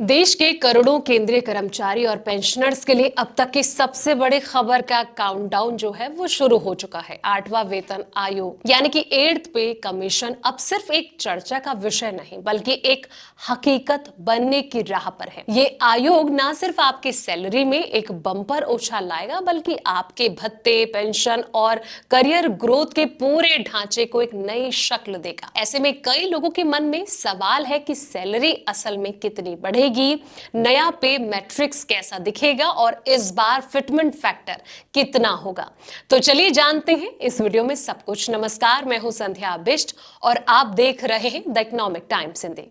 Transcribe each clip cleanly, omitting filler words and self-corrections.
देश के करोड़ों केंद्रीय कर्मचारी और पेंशनर्स के लिए अब तक की सबसे बड़ी खबर का काउंटडाउन जो है वो शुरू हो चुका है। 8वां वेतन आयोग यानी कि 8th पे कमीशन अब सिर्फ एक चर्चा का विषय नहीं बल्कि एक हकीकत बनने की राह पर है। ये आयोग ना सिर्फ आपकी सैलरी में एक बम्पर उछाल लाएगा बल्कि आपके भत्ते, पेंशन और करियर ग्रोथ के पूरे ढांचे को एक नई शक्ल देगा। ऐसे में कई लोगों के मन में सवाल है कि सैलरी असल में कितनी बढ़ेगी, नया पे मैट्रिक्स कैसा दिखेगा और इस बार फिटमेंट फैक्टर कितना होगा। तो चलिए जानते हैं इस वीडियो में सब कुछ। नमस्कार, मैं हूं संध्या बिष्ट और आप देख रहे हैं द इकोनॉमिक टाइम्स हिंदी।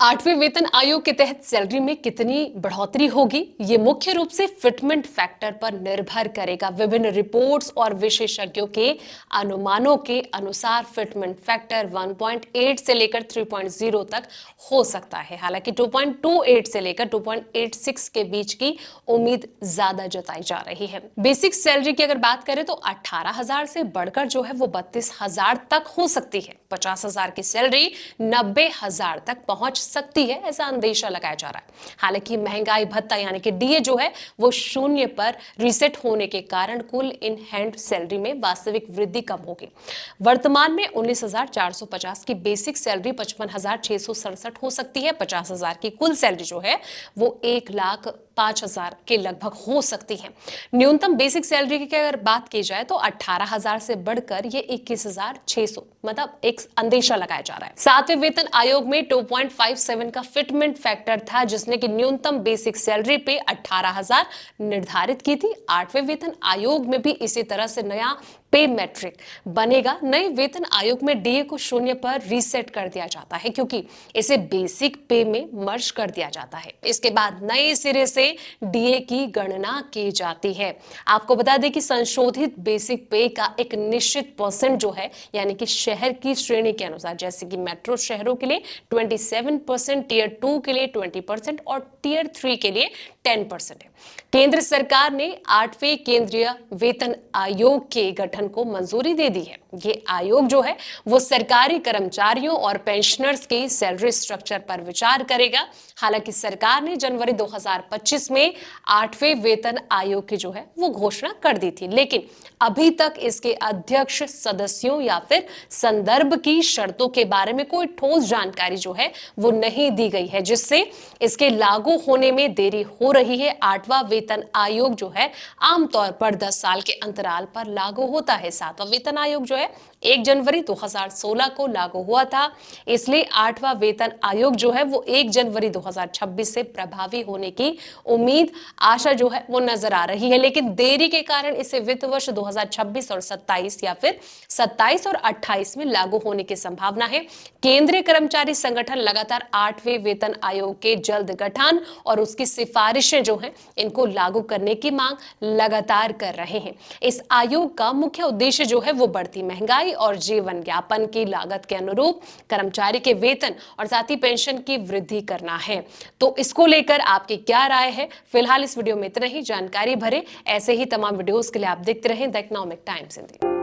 8वें वेतन आयोग के तहत सैलरी में कितनी बढ़ोतरी होगी, ये मुख्य रूप से फिटमेंट फैक्टर पर निर्भर करेगा। विभिन्न रिपोर्ट्स और विशेषज्ञों के अनुमानों के अनुसार फिटमेंट फैक्टर 1.8 से लेकर 3.0 तक हो सकता है। हालांकि 2.28 से लेकर 2.86 के बीच की उम्मीद ज्यादा जताई जा रही है। बेसिक सैलरी की अगर बात करें तो 18,000 से बढ़कर जो है वो 32,000 तक हो सकती है। 50,000 की सैलरी 90,000 तक पहुंच सकती है, ऐसा अंदेशा लगाया जा रहा है। हालांकि महंगाई भत्ता यानी कि डीए जो है वो शून्य पर रीसेट होने के कारण कुल इन हैंड सैलरी में वास्तविक वृद्धि कम होगी। वर्तमान में 19,450 की बेसिक सैलरी 55,667 हो सकती है। 50,000 की कुल सैलरी जो है वो 1,05,000 के लगभग हो सकती है। न्यूनतम बेसिक सैलरी की अगर बात की जाए तो 18,000 से बढ़कर ये 21,600 मतलब एक अंदेशा लगाया जा रहा है। 7वें वेतन आयोग में 2.57 का फिटमेंट फैक्टर था, जिसने की न्यूनतम बेसिक सैलरी पे 18,000 निर्धारित की थी। 8वें वेतन आयोग में भी इसी तरह से नया पे मैट्रिक बनेगा। नए वेतन आयोग में डीए को शून्य पर रीसेट कर दिया जाता है क्योंकि इसे बेसिक पे में मर्ज कर दिया जाता है। इसके बाद नए सिरे से डीए की गणना की जाती है। आपको बता दें कि संशोधित बेसिक पे का एक निश्चित परसेंट जो है यानी कि शहर की श्रेणी के अनुसार, जैसे कि मेट्रो शहरों के लिए 27%, टियर 2 के लिए 20% और टियर 3 के लिए 10% है। केंद्र सरकार ने 8वें केंद्रीय वेतन आयोग के गठन को मंजूरी दे दी है। ये आयोग जो है वो सरकारी कर्मचारियों और पेंशनर्स की सैलरी स्ट्रक्चर पर विचार करेगा। हालांकि सरकार ने जनवरी 2025 में 8वें वेतन आयोग की जो है वो घोषणा कर दी थी, लेकिन अभी तक इसके अध्यक्ष, सदस्यों या फिर संदर्भ की शर्तों के बारे में कोई ठोस जानकारी जो है वो नहीं दी गई है, जिससे इसके लागू होने में देरी हो रही है। 8वां वेतन आयोग जो है आमतौर पर 10 साल के अंतराल पर लागू होता है। 7वां वेतन आयोग जो है 1 जनवरी 2016 को लागू हुआ था, इसलिए 8वां वेतन आयोग जो है वो 1 जनवरी 2026 से प्रभावी होने की उम्मीद, आशा जो है वो नजर आ रही है। लेकिन देरी के कारण इसे वित्त वर्ष 2026 और 27 या फिर 27 और 28 में लागू होने की संभावना है। केंद्रीय कर्मचारी संगठन लगातार 8वें वेतन आयोग के जल्द गठन और उसकी सिफारिशें जो हैं इनको लागू करने की मांग लगातार कर रहे हैं। इस आयोग का मुख्य उद्देश्य जो है वो बढ़ती महंगाई और जीवन यापन की लागत के अनुरूप कर्मचारी के वेतन और साथ ही पेंशन की वृद्धि करना है। तो इसको लेकर आपकी क्या राय है? फिलहाल इस वीडियो में इतना ही। जानकारी भरे ऐसे ही तमाम वीडियोस के लिए आप देखते रहें द इकोनॉमिक टाइम्स हिंदी।